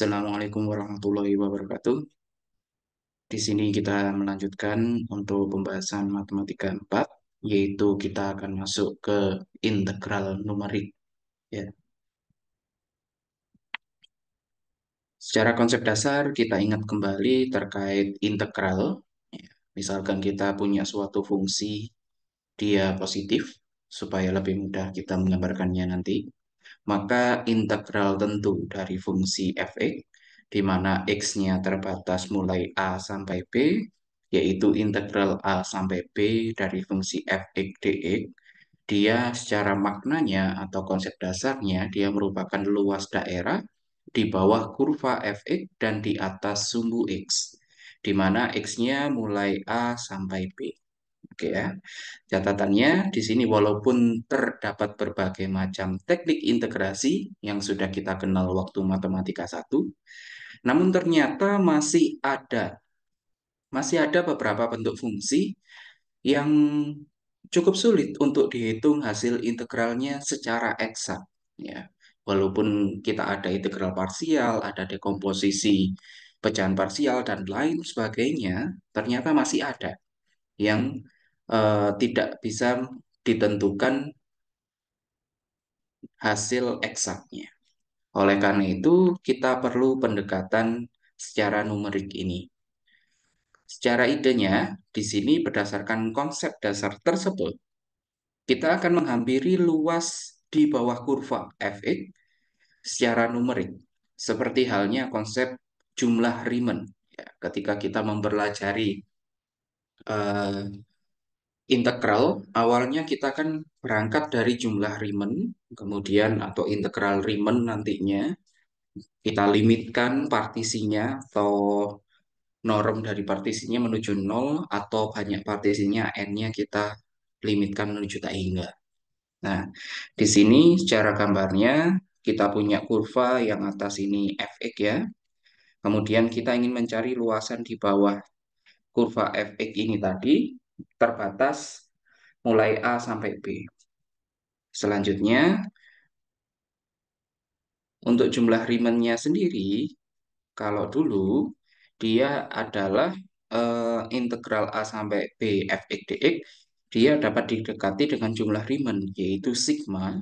Assalamualaikum warahmatullahi wabarakatuh. Di sini kita melanjutkan untuk pembahasan matematika 4, yaitu kita akan masuk ke integral numerik. Ya. Secara konsep dasar, kita ingat kembali terkait integral. Ya. Misalkan kita punya suatu fungsi, dia positif, supaya lebih mudah kita menggambarkannya nanti. Maka integral tentu dari fungsi f(x), di mana x-nya terbatas mulai a sampai b, yaitu integral a sampai b dari fungsi f(x) dx, dia secara maknanya atau konsep dasarnya, dia merupakan luas daerah di bawah kurva f(x) dan di atas sumbu x, di mana x-nya mulai a sampai b. Oke ya. Catatannya di sini walaupun terdapat berbagai macam teknik integrasi yang sudah kita kenal waktu matematika 1, namun ternyata masih ada beberapa bentuk fungsi yang cukup sulit untuk dihitung hasil integralnya secara eksak ya. Walaupun kita ada integral parsial, ada dekomposisi pecahan parsial dan lain sebagainya, ternyata masih ada yang tidak bisa ditentukan hasil eksaknya. Oleh karena itu, kita perlu pendekatan secara numerik ini. Secara idenya, di sini berdasarkan konsep dasar tersebut, kita akan menghampiri luas di bawah kurva fx secara numerik, seperti halnya konsep jumlah Riemann. Ya, ketika kita mempelajari eh, integral, awalnya kita kan berangkat dari jumlah Riemann, kemudian atau integral Riemann nantinya kita limitkan partisinya atau norm dari partisinya menuju nol, atau banyak partisinya n-nya kita limitkan menuju tak hingga. Nah, di sini secara gambarnya kita punya kurva yang atas ini fx ya. Kemudian kita ingin mencari luasan di bawah kurva fx ini tadi terbatas mulai A sampai B. Selanjutnya, untuk jumlah Riemann-nya sendiri, kalau dulu dia adalah integral A sampai B fx dx, dia dapat didekati dengan jumlah Riemann, yaitu sigma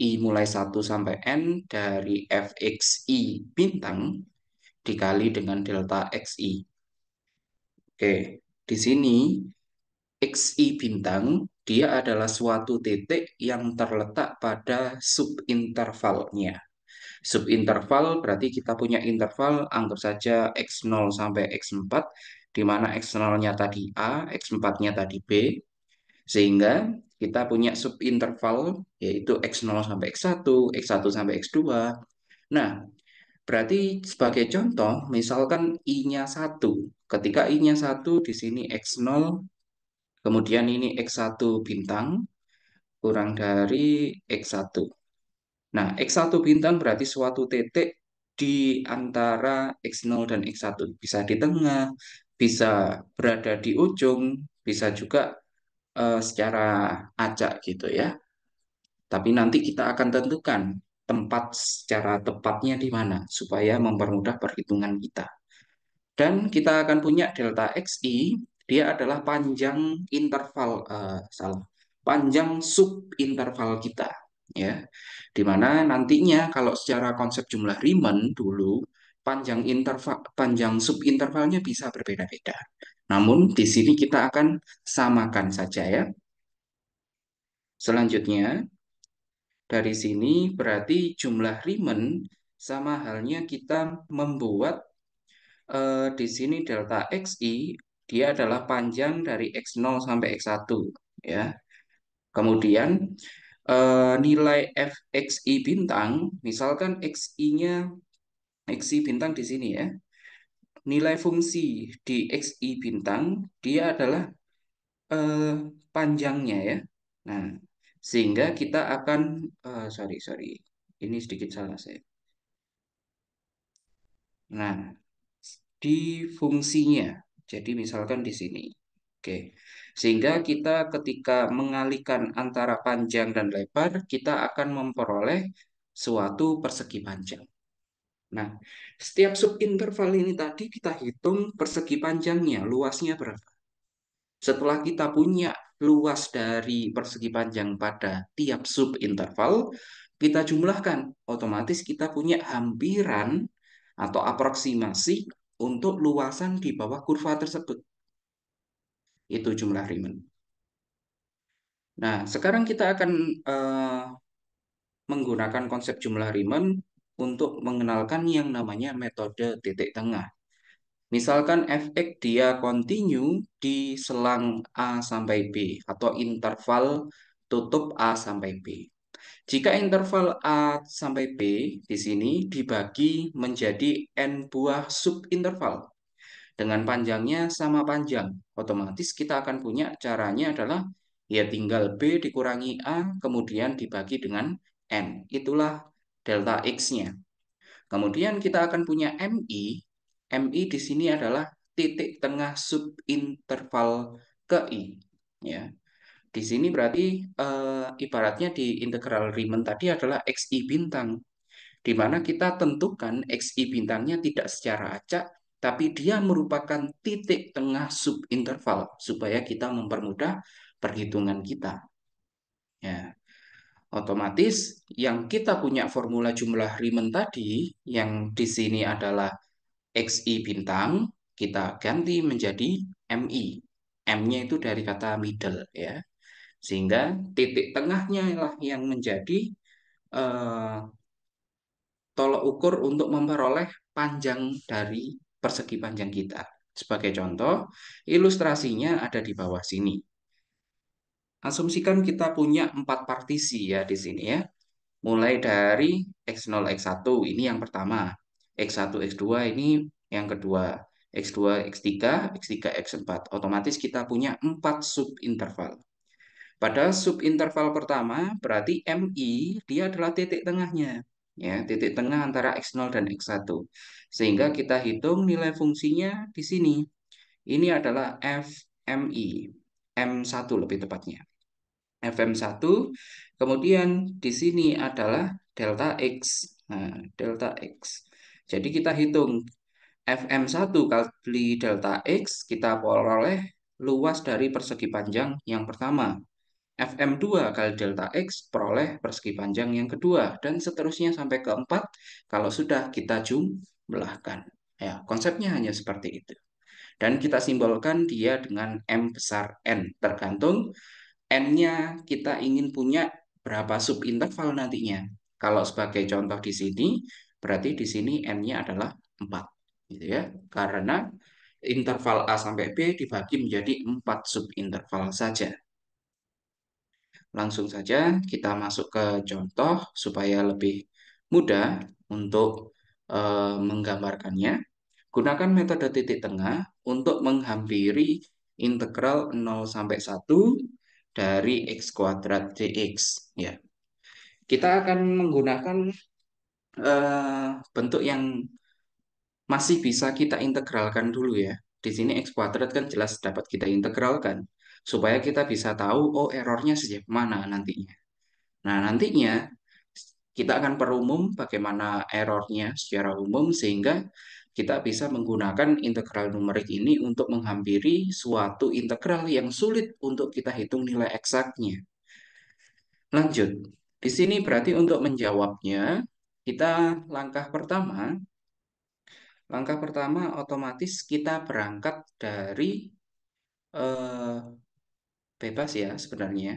I mulai 1 sampai N dari fxi bintang dikali dengan delta xi. Oke, di sini xi bintang dia adalah suatu titik yang terletak pada subintervalnya. Subinterval berarti kita punya interval, anggap saja x0 sampai x4, di mana x0-nya tadi A, x4-nya tadi B, sehingga kita punya subinterval yaitu x0 sampai x1, x1 sampai x2. Nah, berarti sebagai contoh, misalkan I-nya 1. Ketika I-nya 1 di sini x0, kemudian ini x1 bintang, kurang dari x1. Nah, X1 bintang berarti suatu titik di antara X0 dan X1. Bisa di tengah, bisa berada di ujung, bisa juga secara acak gitu ya. Tapi nanti kita akan tentukan tempat secara tepatnya di mana supaya mempermudah perhitungan kita. Dan kita akan punya delta XI, dia adalah panjang interval, panjang subinterval kita, ya. Dimana nantinya kalau secara konsep jumlah Riemann dulu, panjang subintervalnya bisa berbeda-beda. Namun di sini kita akan samakan saja ya. Selanjutnya, dari sini berarti jumlah Riemann sama halnya kita membuat di sini delta XI dia adalah panjang dari X0 sampai X1 ya. Kemudian nilai fxi bintang, misalkan xi bintang di sini ya. Nilai fungsi di xi bintang dia adalah eh, panjangnya ya. Nah, sehingga kita akan sorry sorry, ini sedikit salah saya. Nah, di fungsinya. Jadi misalkan di sini. Oke. Sehingga kita ketika mengalihkan antara panjang dan lebar, kita akan memperoleh suatu persegi panjang. Nah, setiap subinterval ini tadi kita hitung persegi panjangnya, luasnya berapa. Setelah kita punya luas dari persegi panjang pada tiap subinterval, kita jumlahkan. Otomatis kita punya hampiran atau aproksimasi untuk luasan di bawah kurva tersebut. Itu jumlah Riemann. Nah, sekarang kita akan menggunakan konsep jumlah Riemann untuk mengenalkan yang namanya metode titik tengah. Misalkan fx dia kontinu di selang A sampai B atau interval tutup A sampai B. Jika interval A sampai B di sini dibagi menjadi n buah subinterval dengan panjangnya sama panjang, otomatis kita akan punya caranya adalah ya tinggal B dikurangi A kemudian dibagi dengan n. Itulah delta X-nya. Kemudian kita akan punya MI. MI di sini adalah titik tengah subinterval ke I. Ya, di sini berarti ibaratnya di integral Riemann tadi adalah XI bintang, di mana kita tentukan XI bintangnya tidak secara acak, tapi dia merupakan titik tengah subinterval supaya kita mempermudah perhitungan kita. Ya, otomatis yang kita punya formula jumlah Riemann tadi, yang di sini adalah XI bintang, kita ganti menjadi MI. M-nya itu dari kata middle ya. Sehingga titik tengahnya lah yang menjadi eh, tolok ukur untuk memperoleh panjang dari persegi panjang kita. Sebagai contoh, ilustrasinya ada di bawah sini. Asumsikan kita punya 4 partisi ya di sini ya. Mulai dari X0, X1 ini yang pertama. X1, X2 ini yang kedua. X2, X3, X3, X4. Otomatis kita punya 4 subinterval. Pada subinterval pertama berarti MI dia adalah titik tengahnya. Ya, titik tengah antara X0 dan X1. Sehingga kita hitung nilai fungsinya di sini. Ini adalah FMI. M1 lebih tepatnya. FM1, kemudian di sini adalah delta X. Nah, delta X. Jadi kita hitung FM1 kali delta X, kita peroleh luas dari persegi panjang yang pertama. FM2 kali delta X peroleh persegi panjang yang kedua, dan seterusnya sampai ke 4 kalau sudah kita jumlahkan. Ya, konsepnya hanya seperti itu. Dan kita simbolkan dia dengan M besar N, tergantung N-nya kita ingin punya berapa subinterval nantinya. Kalau sebagai contoh di sini, berarti di sini N-nya adalah 4. Gitu ya. Karena interval A sampai B dibagi menjadi 4 subinterval saja. Langsung saja kita masuk ke contoh supaya lebih mudah untuk menggambarkannya. Gunakan metode titik tengah untuk menghampiri integral 0 sampai 1 dari x kuadrat dx. Ya, kita akan menggunakan bentuk yang masih bisa kita integralkan dulu ya. Di sini x kuadrat kan jelas dapat kita integralkan supaya kita bisa tahu oh errornya sejak mana nantinya. Nah, nantinya kita akan perumum bagaimana errornya secara umum sehingga kita bisa menggunakan integral numerik ini untuk menghampiri suatu integral yang sulit untuk kita hitung nilai eksaknya. Lanjut. Di sini berarti untuk menjawabnya, kita langkah pertama otomatis kita berangkat dari eh, bebas ya sebenarnya.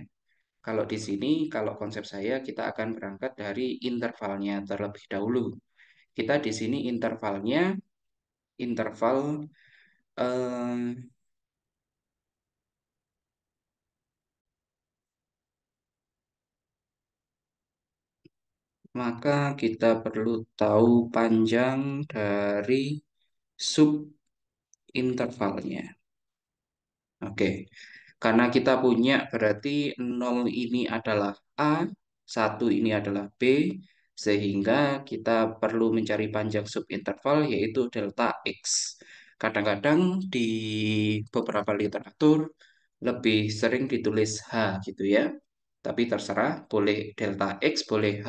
Kalau di sini, kalau konsep saya, kita akan berangkat dari intervalnya terlebih dahulu. Kita di sini intervalnya, interval, eh, maka kita perlu tahu panjang dari sub intervalnya. Oke, karena kita punya berarti 0 ini adalah A, 1 ini adalah B, sehingga kita perlu mencari panjang subinterval yaitu delta X. Kadang-kadang di beberapa literatur lebih sering ditulis H gitu ya. Tapi terserah, boleh delta X, boleh H.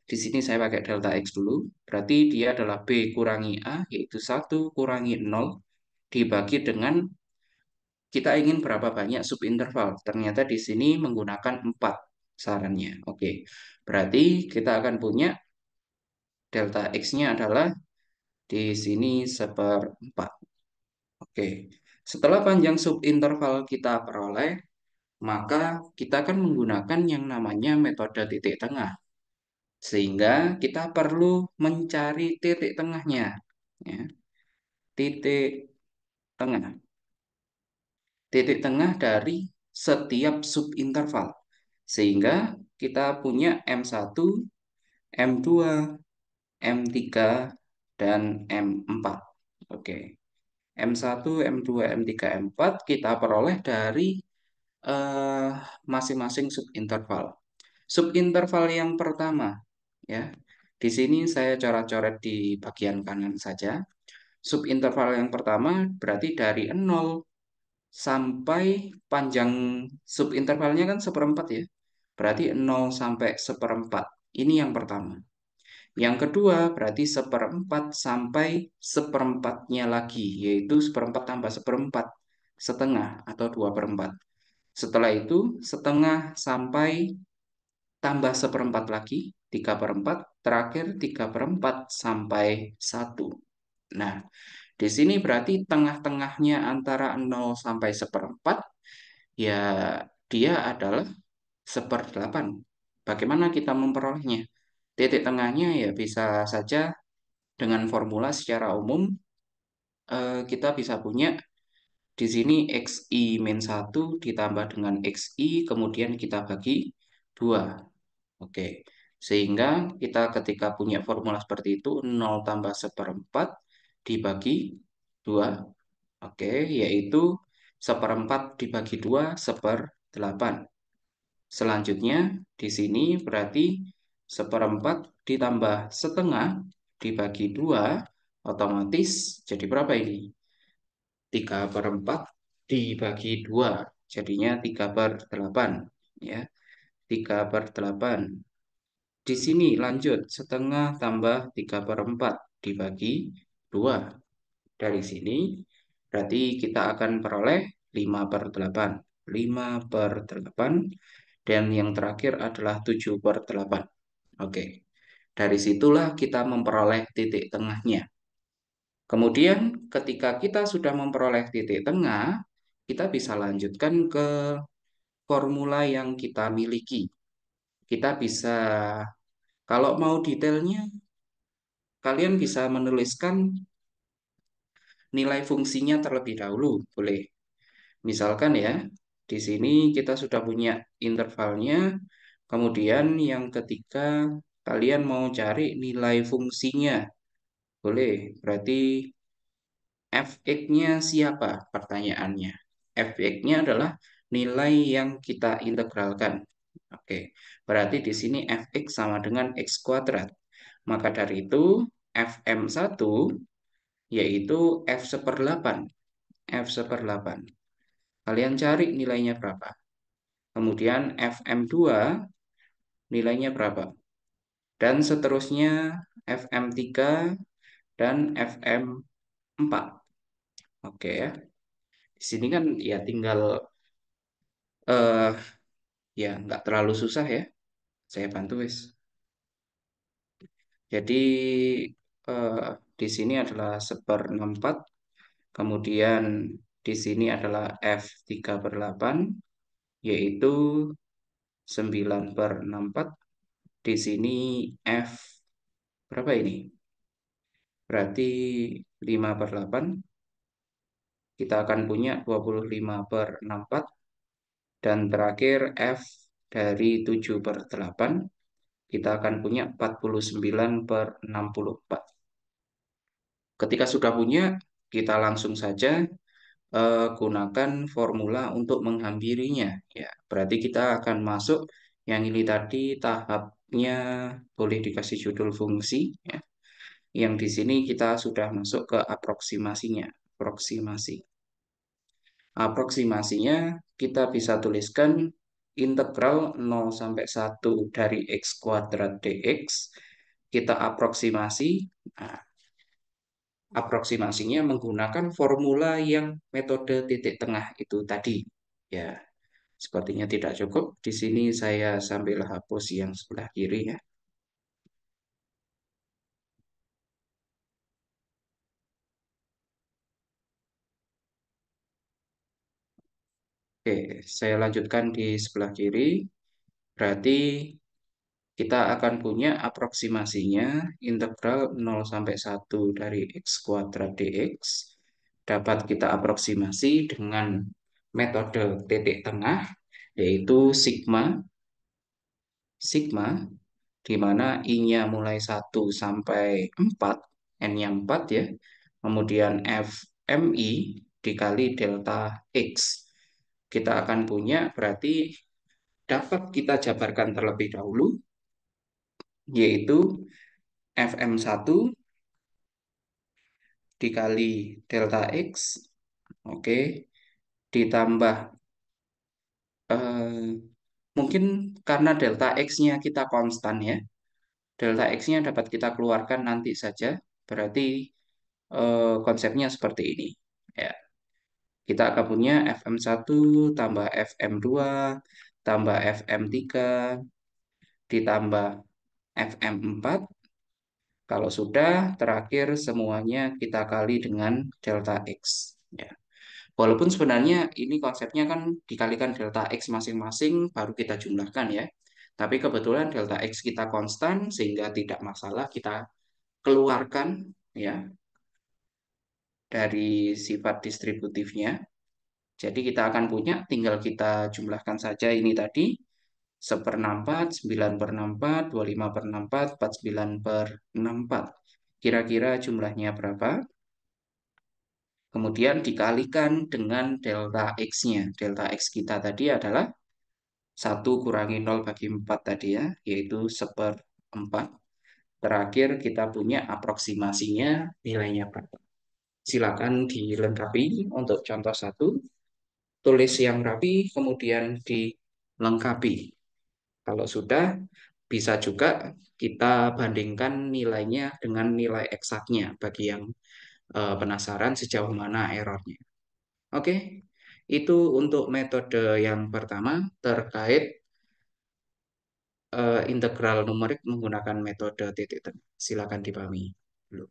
Di sini saya pakai delta X dulu. Berarti dia adalah B kurangi A, yaitu 1 kurangi 0 dibagi dengan kita ingin berapa banyak subinterval. Ternyata di sini menggunakan 4 sarannya. Oke, berarti kita akan punya delta X-nya adalah di sini 1/4. Oke, setelah panjang subinterval kita peroleh, maka kita akan menggunakan yang namanya metode titik tengah. Sehingga kita perlu mencari titik tengahnya. Ya, titik tengah. Titik tengah dari setiap subinterval. Sehingga kita punya M1, M2, M3, dan M4. Oke. M1, M2, M3, M4 kita peroleh dari eh, masing-masing subinterval. Subinterval yang pertama, ya. Di sini saya coret-coret di bagian kanan saja. Subinterval yang pertama berarti dari 0 sampai panjang subintervalnya kan 1/4 ya. Berarti 0 sampai 1/4. Ini yang pertama. Yang kedua berarti 1/4 sampai 1/4-nya lagi, yaitu 1/4 tambah 1/4, setengah atau 2/4. Setelah itu setengah sampai tambah 1/4 lagi, 3/4, terakhir 3/4 sampai 1. Nah, di sini berarti tengah-tengahnya antara 0 sampai 1/4, ya dia adalah 1/8. Bagaimana kita memperolehnya? Titik tengahnya ya bisa saja dengan formula secara umum, kita bisa punya di sini xi-1 ditambah dengan xi, kemudian kita bagi 2. Oke, sehingga kita ketika punya formula seperti itu, 0 tambah 1/4 dibagi 2. Oke, yaitu 1/4 dibagi 2, 1/8. Selanjutnya, di sini berarti 1/4 ditambah setengah dibagi 2, otomatis jadi berapa ini? 3/4 dibagi 2, jadinya 3/8. Ya, 3/8. Di sini lanjut, setengah tambah 3/4 dibagi 2. Dari sini berarti kita akan peroleh 5/8. 5/8 dan yang terakhir adalah 7/8. Oke, dari situlah kita memperoleh titik tengahnya. Kemudian ketika kita sudah memperoleh titik tengah, kita bisa lanjutkan ke formula yang kita miliki. Kita bisa, kalau mau detailnya, kalian bisa menuliskan nilai fungsinya terlebih dahulu, boleh. Misalkan ya, di sini kita sudah punya intervalnya, kemudian yang ketiga kalian mau cari nilai fungsinya, boleh. Berarti fx-nya siapa? Pertanyaannya. Fx-nya adalah nilai yang kita integralkan. Oke, berarti di sini fx sama dengan x kuadrat. Maka dari itu fm1 yaitu f1/8. F1/8. Kalian cari nilainya berapa. Kemudian fm2 nilainya berapa. Dan seterusnya fm3 dan fm4. Oke ya. Di sini kan ya tinggal eh ya nggak terlalu susah ya. Saya bantu wis. Jadi eh, di sini adalah 1/64. Kemudian di sini adalah F3/8, yaitu 9/64. Di sini F berapa ini? Berarti 5/8. Kita akan punya 25/64. Dan terakhir F dari 7/8. Kita akan punya 49/64. Ketika sudah punya, kita langsung saja gunakan formula untuk menghampirinya. Ya, berarti kita akan masuk yang ini tadi tahapnya boleh dikasih judul fungsi. Ya. Yang di sini kita sudah masuk ke aproksimasinya. Aproksimasi. Aproksimasinya kita bisa tuliskan integral 0 sampai 1 dari x kuadrat dx, kita aproksimasi. Nah, aproksimasinya menggunakan formula yang metode titik tengah itu tadi. Ya, sepertinya tidak cukup. Di sini saya sambil hapus yang sebelah kiri ya. Oke, saya lanjutkan di sebelah kiri. Berarti kita akan punya aproksimasinya integral 0 sampai 1 dari x kuadrat dx dapat kita aproksimasi dengan metode titik tengah, yaitu sigma sigma di mana I-nya mulai 1 sampai 4, N-nya 4 ya, kemudian FMI dikali delta X. Kita akan punya berarti dapat kita jabarkan terlebih dahulu, yaitu FM1 dikali delta X, oke, ditambah eh, mungkin karena delta X-nya kita konstan ya, delta X-nya dapat kita keluarkan nanti saja, berarti konsepnya seperti ini. Ya, kita akan punya FM1 tambah FM2 tambah FM3 ditambah FM4. Kalau sudah, terakhir semuanya kita kali dengan delta X. Ya. Walaupun sebenarnya ini konsepnya kan dikalikan delta X masing-masing, baru kita jumlahkan ya. Tapi kebetulan delta X kita konstan, sehingga tidak masalah kita keluarkan ya dari sifat distributifnya. Jadi kita akan punya, tinggal kita jumlahkan saja ini tadi, 1/4, 9/4, 25/4, 49/4. Kira-kira jumlahnya berapa? Kemudian dikalikan dengan delta X-nya. Delta X kita tadi adalah 1 kurangi 0 bagi 4 tadi ya, yaitu 1/4. Terakhir kita punya aproksimasinya, nilainya berapa. Silakan dilengkapi untuk contoh satu. Tulis yang rapi, kemudian dilengkapi. Kalau sudah, bisa juga kita bandingkan nilainya dengan nilai eksaknya bagi yang penasaran sejauh mana errornya. Oke, itu untuk metode yang pertama terkait integral numerik menggunakan metode titik tengah. Silakan dipahami dulu.